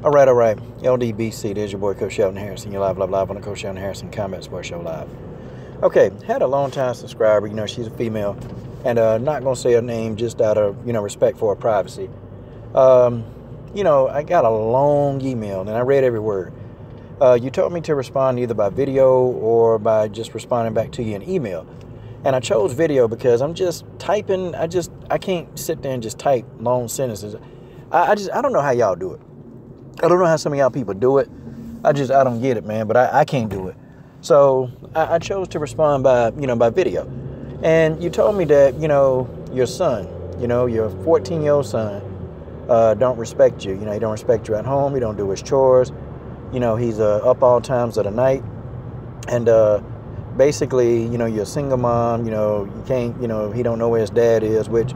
All right. LDBC, there's your boy, Coach Sheldon Harrison. You're live on the Coach Sheldon Harrison Combat Sports Show Live. Okay, had a long-time subscriber. You know, she's a female. And not going to say her name just out of, respect for her privacy. I got a long email, and I read every word. You told me to respond either by video or by just responding back to you in email. And I chose video because I'm just typing. I can't sit there and just type long sentences. I don't know how y'all do it. I don't know how some of y'all people do it. I don't get it, man, but I can't do it. So I chose to respond by video. And you told me that, your son, your 14-year-old son, don't respect you. He don't respect you at home. He don't do his chores. He's up all times of the night. And basically, you're a single mom. You can't, he don't know where his dad is, which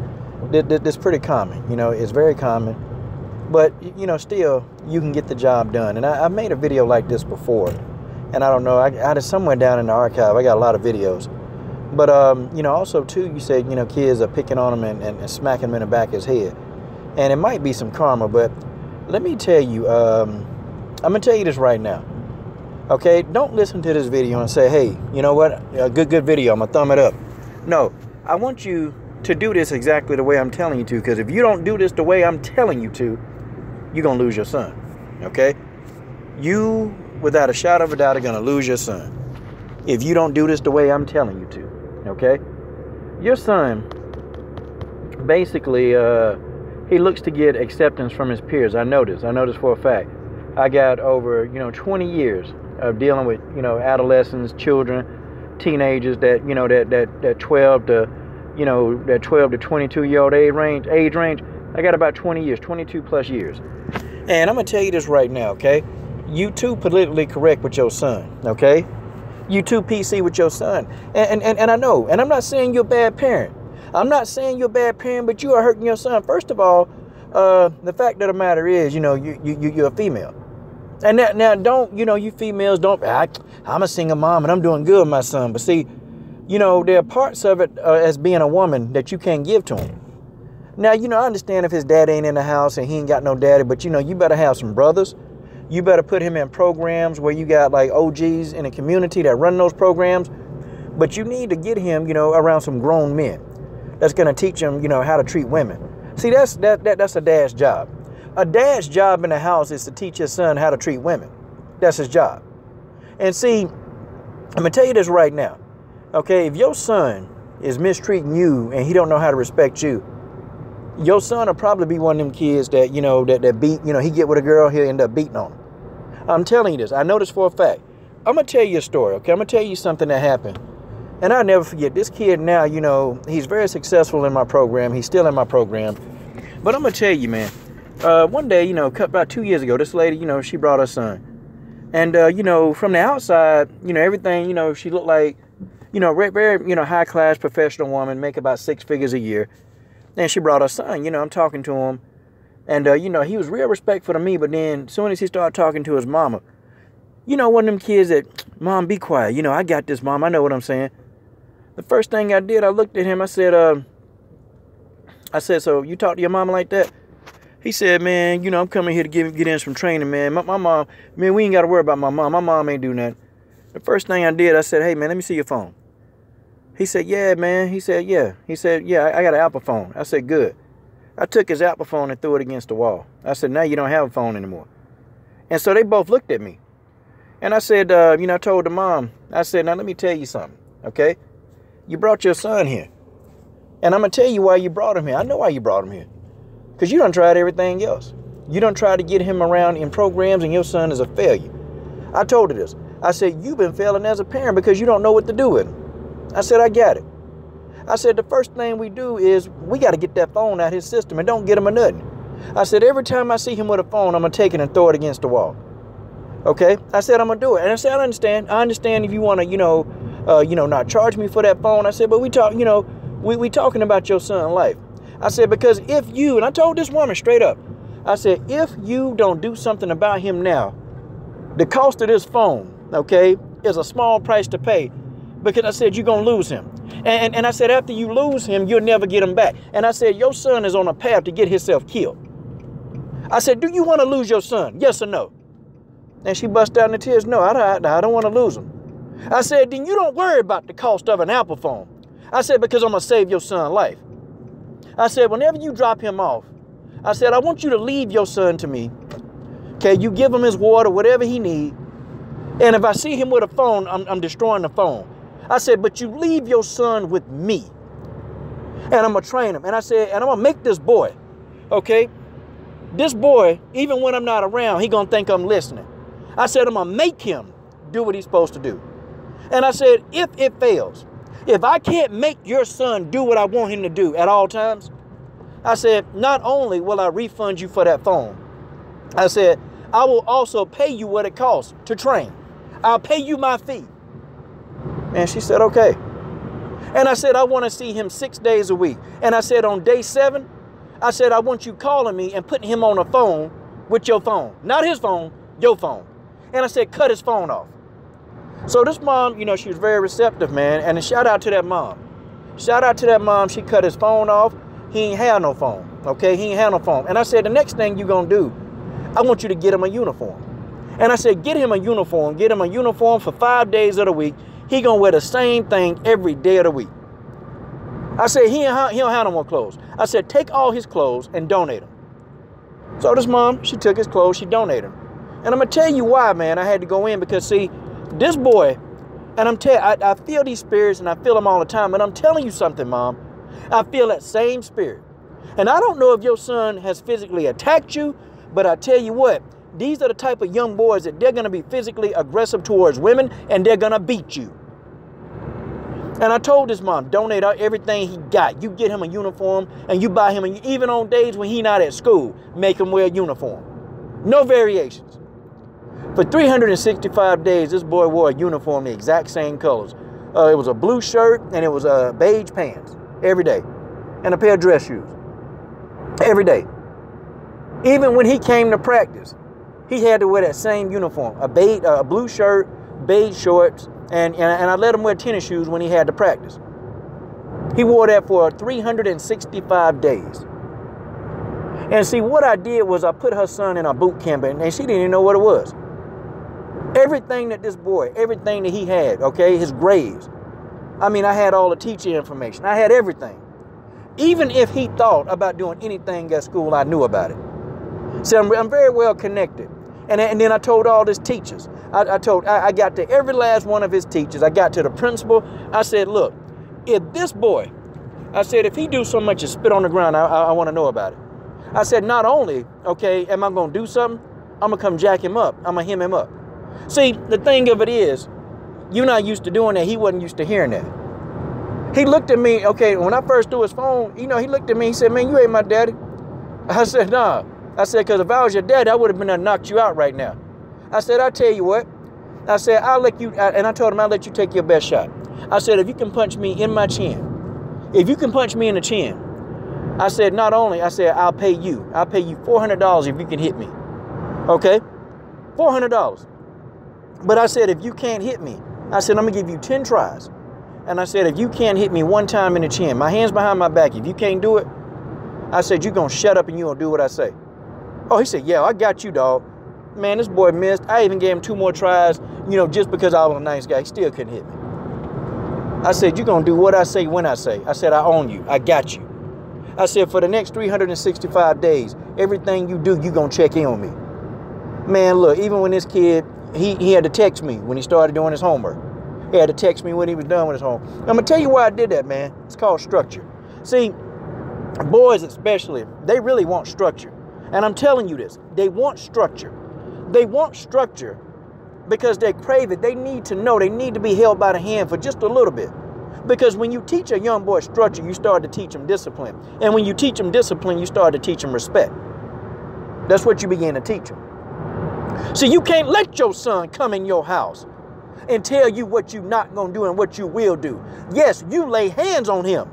that's pretty common. It's very common. But, still, you can get the job done. And I made a video like this before. And I don't know, I had it somewhere down in the archive. I got a lot of videos. But, also, too, you said, kids are picking on him and smacking him in the back of his head. And it might be some karma, but let me tell you, I'm going to tell you this right now. Okay? Don't listen to this video and say, hey, you know what? A good video. I'm going to thumb it up. No, I want you to do this exactly the way I'm telling you to, because if you don't do this the way I'm telling you to, you're going to lose your son. Okay? You, without a shadow of a doubt, are going to lose your son if you don't do this the way I'm telling you to. Okay? Your son, basically, he looks to get acceptance from his peers. I know this for a fact. I got over, 20 years of dealing with, adolescents, children, teenagers that, that 12 to, that 12 to 22-year-old age range. I got about 20 years, 22 plus years. And I'm going to tell you this right now, okay? You too politically correct with your son, okay? You too PC with your son. And I know, and I'm not saying you're a bad parent. I'm not saying you're a bad parent, but you are hurting your son. First of all, the fact of the matter is, you're a female. And now don't, you females don't, I'm a single mom and I'm doing good with my son. But see, there are parts of it as being a woman that you can't give to him. Now, I understand if his dad ain't in the house and he ain't got no daddy, but, you better have some brothers. You better put him in programs where you got like OGs in the community that run those programs. But you need to get him, around some grown men that's going to teach him, how to treat women. See, that's a dad's job. A dad's job in the house is to teach his son how to treat women. That's his job. And see, I'm going to tell you this right now. Okay, if your son is mistreating you and he don't know how to respect you, your son will probably be one of them kids that, that beat, he get with a girl, he'll end up beating on her. I'm telling you this. I know this for a fact. I'm going to tell you a story, okay? I'm going to tell you something that happened. And I'll never forget. This kid now, he's very successful in my program. He's still in my program. But I'm going to tell you, man, one day, about 2 years ago, this lady, she brought her son. And, from the outside, everything, she looked like, very, high-class professional woman, make about 6 figures a year. And she brought her son, I'm talking to him. And, he was real respectful to me. But then as soon as he started talking to his mama, one of them kids that, Mom, be quiet. I got this, Mom. I know what I'm saying. The first thing I did, I looked at him. I said, so you talk to your mama like that? He said, man, I'm coming here to get in some training, man. My mom, man, we ain't got to worry about my mom. My mom ain't do nothing. The first thing I did, I said, hey, man, let me see your phone. He said, yeah, man. He said, yeah. He said, yeah, I got an Apple phone. I said, good. I took his Apple phone and threw it against the wall. I said, now you don't have a phone anymore. And so they both looked at me. And I said, I told the mom, I said, now let me tell you something, okay? You brought your son here. And I'm going to tell you why you brought him here. I know why you brought him here. Because you done tried everything else. You done tried to get him around in programs and your son is a failure. I told her this. I said, you've been failing as a parent because you don't know what to do with him. I said, I got it. I said, the first thing we do is we got to get that phone out of his system and don't get him a nothing. I said, every time I see him with a phone, I'm going to take it and throw it against the wall. Okay? I said, I'm going to do it. And I said, I understand. I understand if you want to, not charge me for that phone. I said, but we talking about your son's life. I said, because if you, and I told this woman straight up, I said, if you don't do something about him now, the cost of this phone, okay, is a small price to pay. Because I said, you're going to lose him. And I said, after you lose him, you'll never get him back. And I said, your son is on a path to get himself killed. I said, do you want to lose your son? Yes or no? And she bust out into tears. No, I don't want to lose him. I said, then you don't worry about the cost of an Apple phone. I said, because I'm going to save your son's life. I said, whenever you drop him off, I said, I want you to leave your son to me. Okay, you give him his water, whatever he needs. And if I see him with a phone, I'm destroying the phone. I said, but you leave your son with me. And I'm going to train him. And I said, and I'm going to make this boy, okay? This boy, even when I'm not around, he going to think I'm listening. I said, I'm going to make him do what he's supposed to do. And I said, if it fails, if I can't make your son do what I want him to do at all times, I said, not only will I refund you for that phone, I said, I will also pay you what it costs to train. I'll pay you my fee. And she said, okay. And I said, I want to see him 6 days a week. And I said, on day 7, I said, I want you calling me and putting him on a phone with your phone. Not his phone, your phone. And I said, cut his phone off. So this mom, you know, she was very receptive, man. And a shout out to that mom. Shout out to that mom. She cut his phone off. He ain't have no phone, okay? He ain't have no phone. And I said, the next thing you gonna do, I want you to get him a uniform. And I said, get him a uniform. Get him a uniform for 5 days of the week. He gonna wear the same thing every day of the week. I said, he don't have no more clothes. I said, take all his clothes and donate them. So this mom, she took his clothes, she donated them. And I'm gonna tell you why, man, I had to go in, because see, this boy, and I feel these spirits and I feel them all the time. And I'm telling you something, Mom. I feel that same spirit. And I don't know if your son has physically attacked you, but I tell you what, these are the type of young boys that they're going to be physically aggressive towards women, and they're going to beat you. And I told this mom, donate everything he got. You get him a uniform and you buy him, even on days when he not at school, make him wear a uniform. No variations. For 365 days, this boy wore a uniform, the exact same colors. It was a blue shirt and it was beige pants every day, and a pair of dress shoes every day. Even when he came to practice, he had to wear that same uniform, a blue shirt, beige shorts, and I let him wear tennis shoes when he had to practice. He wore that for 365 days. And see, what I did was I put her son in a boot camp, and she didn't even know what it was. Everything that this boy, everything that he had, okay, his grades. I mean, I had all the teacher information. I had everything. Even if he thought about doing anything at school, I knew about it. So I'm very well connected. And then I told all his teachers. I got to every last one of his teachers. I got to the principal. I said, look, if this boy, I said, if he do so much as spit on the ground, I want to know about it. I said, not only, okay, am I going to do something, I'm going to come jack him up. I'm going to hem him up. See, the thing of it is, you're not used to doing that. He wasn't used to hearing that. He looked at me, okay, when I first threw his phone, you know, he looked at me, he said, man, you ain't my daddy. I said, nah. I said, because if I was your daddy, I would have been there and knocked you out right now. I said, I'll tell you what. I said, I'll let you, and I told him, I'll let you take your best shot. I said, if you can punch me in my chin, if you can punch me in the chin, I said, not only, I said, I'll pay you $400 if you can hit me. Okay? $400. But I said, if you can't hit me, I said, I'm going to give you 10 tries. And I said, if you can't hit me one time in the chin, my hand's behind my back, if you can't do it, I said, you're going to shut up and you're going to do what I say. Oh, he said, yeah, I got you, dog. Man, this boy missed. I even gave him 2 more tries, you know, just because I was a nice guy. He still couldn't hit me. I said, you're going to do what I say when I say. I said, I own you. I got you. I said, for the next 365 days, everything you do, you're going to check in on me. Man, look, even when this kid, he had to text me when he started doing his homework. He had to text me when he was done with his homework. I'm going to tell you why I did that, man. It's called structure. See, boys especially, they really want structure. And I'm telling you this, they want structure. They want structure because they crave it. They need to know. They need to be held by the hand for just a little bit. Because when you teach a young boy structure, you start to teach him discipline. And when you teach him discipline, you start to teach him respect. That's what you begin to teach him. So you can't let your son come in your house and tell you what you're not going to do and what you will do. Yes, you lay hands on him.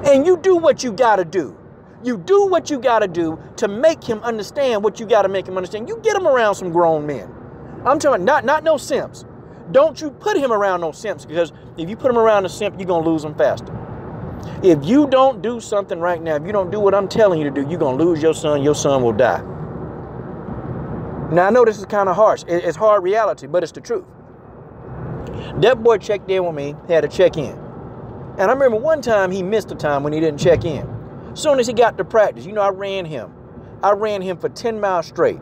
And you do what you got to do. You do what you got to do to make him understand what you got to make him understand. You get him around some grown men. I'm talking not no simps. Don't you put him around no simps, because if you put him around a simp, you're going to lose him faster. If you don't do something right now, if you don't do what I'm telling you to do, you're going to lose your son. Your son will die. Now, I know this is kind of harsh. It's hard reality, but it's the truth. That boy checked in with me, had to check in. And I remember one time he missed a time when he didn't check in. As soon as he got to practice, you know, I ran him. I ran him for 10 miles straight.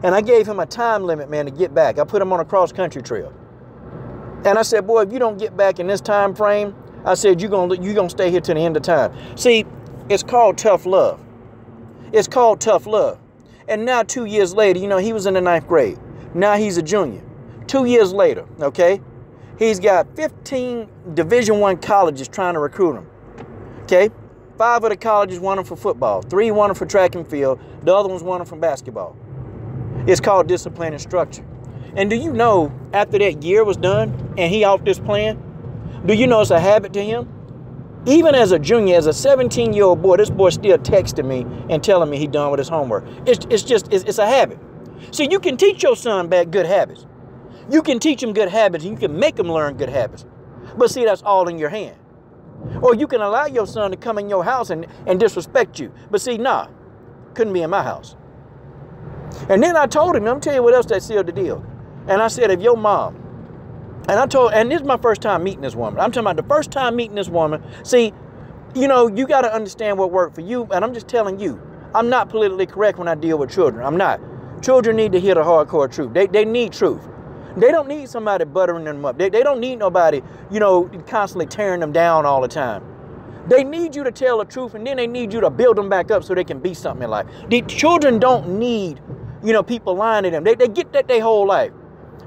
And I gave him a time limit, man, to get back. I put him on a cross-country trail. And I said, boy, if you don't get back in this time frame, I said, you're gonna stay here till the end of time. See, it's called tough love. It's called tough love. And now 2 years later, you know, he was in the 9th grade. Now he's a junior. 2 years later, okay, he's got 15 Division I colleges trying to recruit him. Okay, 5 of the colleges want him for football. 3 want him for track and field. The other ones want him for basketball. It's called discipline and structure. And do you know, after that year was done and he off this plan, do you know it's a habit to him? Even as a junior, as a 17-year-old boy, this boy still texting me and telling me he done with his homework. It's a habit. See, you can teach your son bad good habits. You can teach him good habits and you can make him learn good habits. But see, that's all in your hand. Or you can allow your son to come in your house and disrespect you. But see, nah, couldn't be in my house. And then I told him, I'm telling you what else that sealed the deal. And I said, if your mom, and this is my first time meeting this woman. I'm talking about the first time meeting this woman. See, you know, you got to understand what worked for you. And I'm just telling you, I'm not politically correct when I deal with children. I'm not. Children need to hear the hardcore truth. They need truth. They don't need somebody buttering them up. They don't need nobody, you know, constantly tearing them down all the time. They need you to tell the truth, and then they need you to build them back up so they can be something in life. The children don't need, you know, people lying to them. They get that their whole life.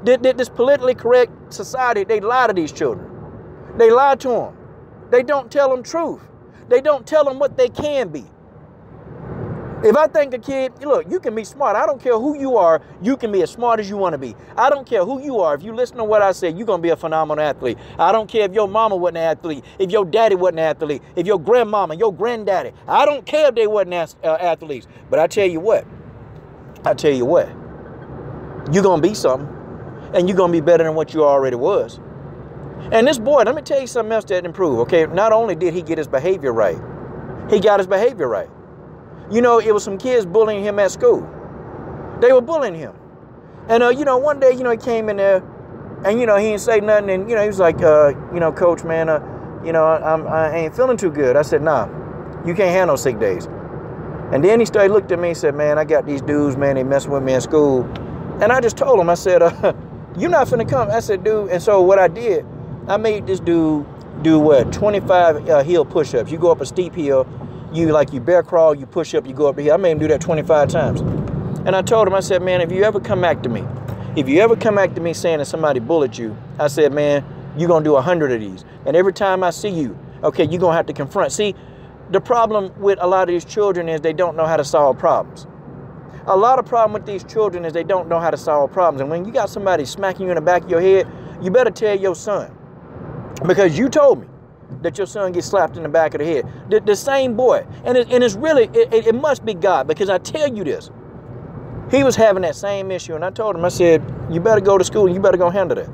This politically correct society, they lie to these children. They lie to them. They don't tell them truth. They don't tell them what they can be. If I think a kid, look, you can be smart. I don't care who you are. You can be as smart as you want to be. I don't care who you are. If you listen to what I say, you're going to be a phenomenal athlete. I don't care if your mama wasn't an athlete, if your daddy wasn't an athlete, if your grandmama, your granddaddy. I don't care if they wasn't athletes. But I tell you what, you're going to be something. And you're going to be better than what you already was. And this boy, let me tell you something else that improved, okay? Not only did he get his behavior right, he got his behavior right. You know, it was some kids bullying him at school. They were bullying him. And, you know, one day, you know, he came in there and, you know, he didn't say nothing. And, you know, he was like, you know, coach, man, you know, I ain't feeling too good. I said, nah, you can't have no sick days. And then he started looked at me and said, man, I got these dudes, man, they messing with me in school. And I just told him, I said, you're not finna come. I said, dude. And so what I did, I made this dude do what? 25 hill push-ups. You go up a steep hill, you bear crawl, you push up, you go up the hill. I made him do that 25 times. And I told him, I said, man, if you ever come back to me saying that somebody bullied you, I said, man, you're gonna do 100 of these. And every time I see you, okay, you're gonna have to confront. See, the problem with a lot of these children is they don't know how to solve problems. A lot of problem with these children is they don't know how to solve problems. And when you got somebody smacking you in the back of your head, you better tell your son. Because you told me that your son gets slapped in the back of the head. The same boy. And it's really, it must be God. Because I tell you this, he was having that same issue. And I told him, I said, you better go to school and you better go handle that.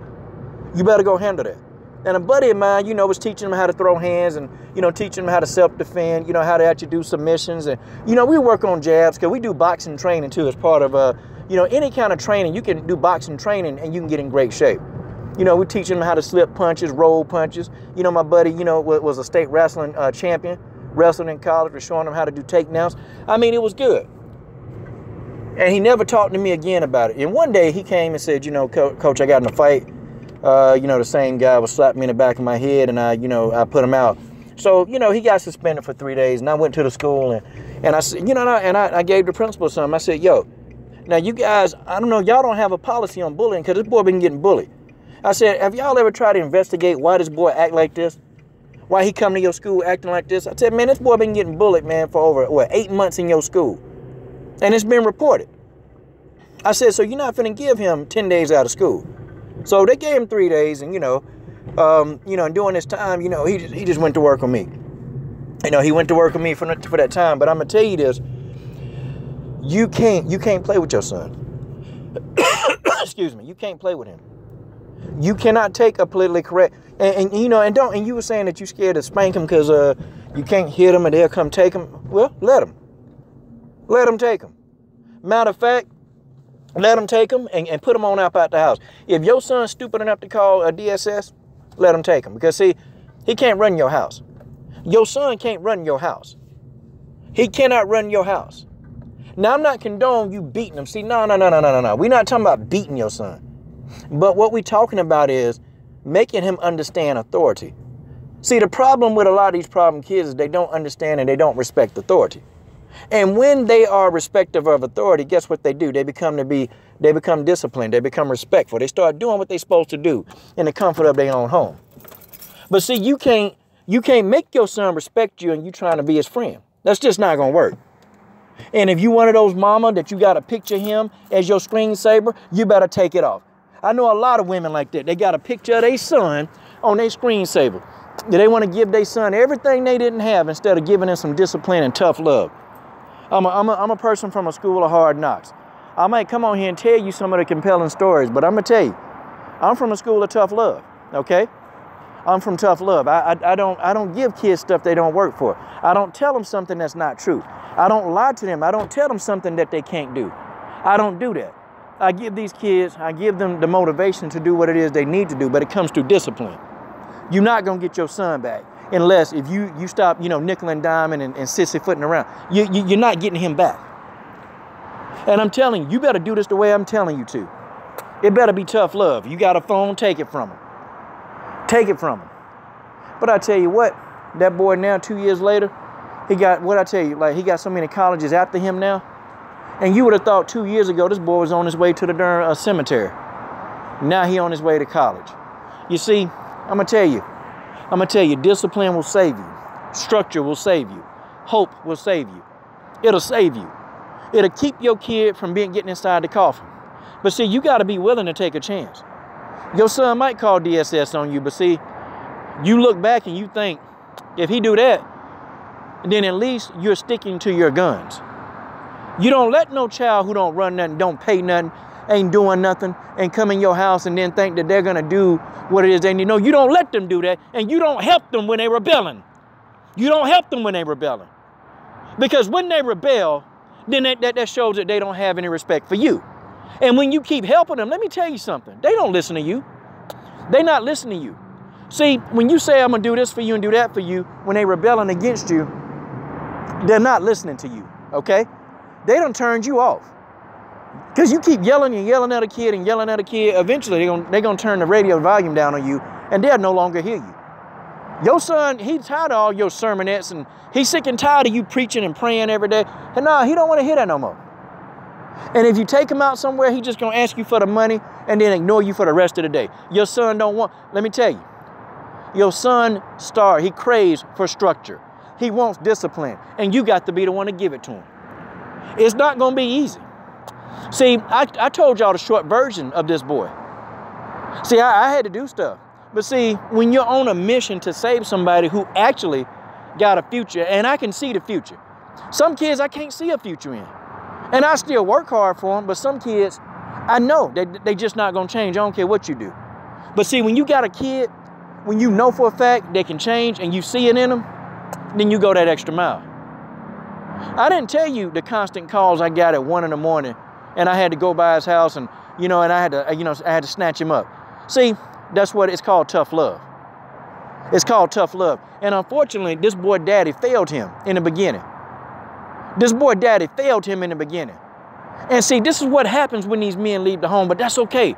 You better go handle that. And a buddy of mine, you know, was teaching him how to throw hands and, you know, teaching him how to self-defend, you know, how to actually do submissions. And, you know, we work on jabs because we do boxing training, too, as part of, you know, any kind of training. You can do boxing training and you can get in great shape. You know, we're teaching him how to slip punches, roll punches. You know, my buddy, you know, was a state wrestling champion, wrestling in college. We're showing him how to do takedowns. I mean, it was good. And he never talked to me again about it. And one day he came and said, you know, Coach, I got in a fight. You know, the same guy was slapping me in the back of my head and I put him out. So, you know, he got suspended for 3 days and I went to the school and I said, you know, I gave the principal something. I said, yo, now you guys, I don't know, y'all don't have a policy on bullying because this boy been getting bullied. I said, have y'all ever tried to investigate why this boy act like this? Why he come to your school acting like this? I said, man, this boy been getting bullied, man, for over, 8 months in your school. And it's been reported. I said, so you're not finna give him 10 days out of school. So they gave him 3 days, and and during this time, you know, he just went to work with me. You know, he went to work with me for that time. But I'm gonna tell you this: you can't play with your son. Excuse me, you can't play with him. You cannot take a politically correct, and you know, and you were saying that you scared to spank them because you can't hit them and they'll come take them. Well, let them take them. Matter of fact, let them take them and put them on out the house. If your son's stupid enough to call a DSS, let him take him, because see, he can't run your house. Your son can't run your house. He cannot run your house. Now, I'm not condoning you beating him. See, no. We're not talking about beating your son. But what we're talking about is making him understand authority. See, the problem with a lot of these problem kids is they don't understand and they don't respect authority. And when they are respective of authority, guess what they do? They become disciplined. They become respectful. They start doing what they're supposed to do in the comfort of their own home. But see, you can't make your son respect you and you trying to be his friend. That's just not going to work. And if you one of those mama that you got to picture him as your screensaver, you better take it off. I know a lot of women like that. They got a picture of their son on their screensaver. They want to give their son everything they didn't have instead of giving him some discipline and tough love. I'm a person from a school of hard knocks. I might come on here and tell you some of the compelling stories, but I'm going to tell you, I'm from a school of tough love, okay? I'm from tough love. I don't give kids stuff they don't work for. I don't tell them something that's not true. I don't lie to them. I don't tell them something that they can't do. I don't do that. I give these kids, I give them the motivation to do what it is they need to do, but it comes through discipline. You're not going to get your son back unless if you stop, nickel and diming and sissy-footing around. You're not getting him back. And I'm telling you, you better do this the way I'm telling you to. It better be tough love. You got a phone, take it from him. Take it from him. But I tell you what, that boy now, 2 years later, he got, he got so many colleges after him now. And you would have thought 2 years ago, this boy was on his way to the darn cemetery. Now he on his way to college. You see, I'm going to tell you, discipline will save you. Structure will save you. Hope will save you. It'll save you. It'll keep your kid from getting inside the coffin. But see, you got to be willing to take a chance. Your son might call DSS on you, but see, you look back and you think, if he do that, then at least you're sticking to your guns. You don't let no child who don't run nothing, don't pay nothing, ain't doing nothing, and come in your house and then think that they're going to do what it is they need. No, you don't let them do that, and you don't help them when they're rebelling. You don't help them when they're rebelling. Because when they rebel, then that shows that they don't have any respect for you. And when you keep helping them, let me tell you something. They don't listen to you. They're not listening to you. See, when you say, I'm going to do this for you and do that for you, when they're rebelling against you, they're not listening to you, okay? They done turned you off. Because you keep yelling and yelling at a kid and yelling at a kid, eventually they're gonna turn the radio volume down on you and they'll no longer hear you. Your son, he's tired of all your sermonettes and he's sick and tired of you preaching and praying every day. And no, he don't want to hear that no more. And if you take him out somewhere, he's just gonna ask you for the money and then ignore you for the rest of the day. Your son don't want, let me tell you, your son he craves for structure. He wants discipline, and you got to be the one to give it to him. It's not gonna be easy. See, I told y'all the short version of this boy. See, I had to do stuff. But see, when you're on a mission to save somebody who actually got a future, and I can see the future. Some kids I can't see a future in. And I still work hard for them, but some kids, I know they just not gonna change. I don't care what you do. But see, when you got a kid, when you know for a fact they can change and you see it in them, then you go that extra mile. I didn't tell you the constant calls I got at 1 in the morning and I had to go by his house and, and I had to snatch him up. See, that's what it's called, tough love. It's called tough love. And unfortunately, this boy daddy failed him in the beginning. This boy daddy failed him in the beginning. And see, this is what happens when these men leave the home, but that's okay.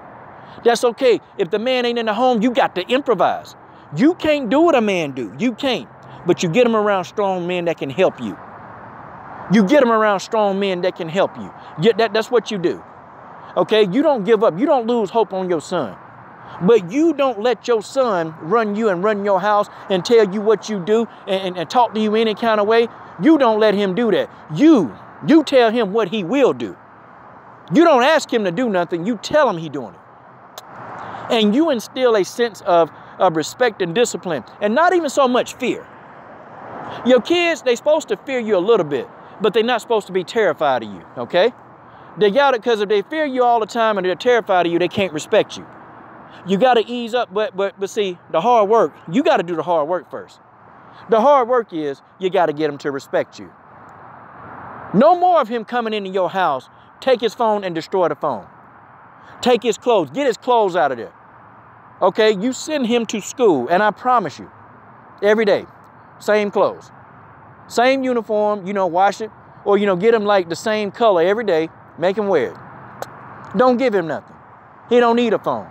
That's okay. If the man ain't in the home, you got to improvise. You can't do what a man do. You can't. But you get him around strong men that can help you. You get him around strong men that can help you. That's what you do. Okay? You don't give up. You don't lose hope on your son. But you don't let your son run you and run your house and tell you what you do and talk to you any kind of way. You don't let him do that. You tell him what he will do. You don't ask him to do nothing. You tell him he's doing it. And you instill a sense of respect and discipline and not even so much fear. Your kids, they're supposed to fear you a little bit, but they're not supposed to be terrified of you, okay? They got it because if they fear you all the time and they're terrified of you, they can't respect you. You got to ease up, but see, the hard work, you got to do the hard work first. The hard work is you got to get him to respect you. No more of him coming into your house, take his phone and destroy the phone. Take his clothes, get his clothes out of there. Okay, you send him to school, and I promise you, every day, same clothes, same uniform, wash it, or, get him like the same color every day, make him wear it. Don't give him nothing. He don't need a phone.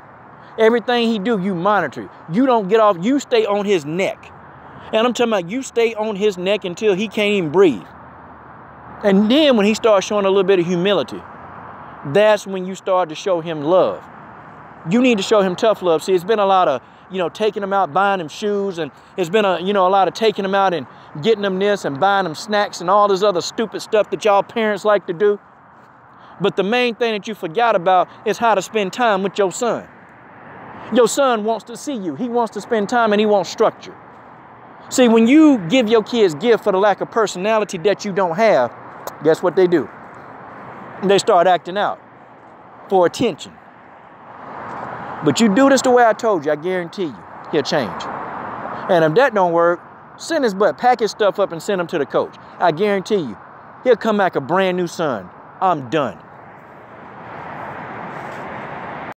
Everything he do, you monitor. You don't get off, you stay on his neck. And I'm talking about you stay on his neck until he can't even breathe. And then when he starts showing a little bit of humility, that's when you start to show him love. You need to show him tough love. See, it's been a lot of, taking him out, buying him shoes, and it's been a lot of taking him out and getting him this and buying him snacks and all this other stupid stuff that y'all parents like to do. But the main thing that you forgot about is how to spend time with your son. Your son wants to see you. He wants to spend time and he wants structure. See, when you give your kids gift for the lack of personality that you don't have, guess what they do? They start acting out for attention. But you do this the way I told you, I guarantee you, he'll change. And if that don't work, send his butt, pack his stuff up and send him to the coach. I guarantee you, he'll come back a brand new son. I'm done.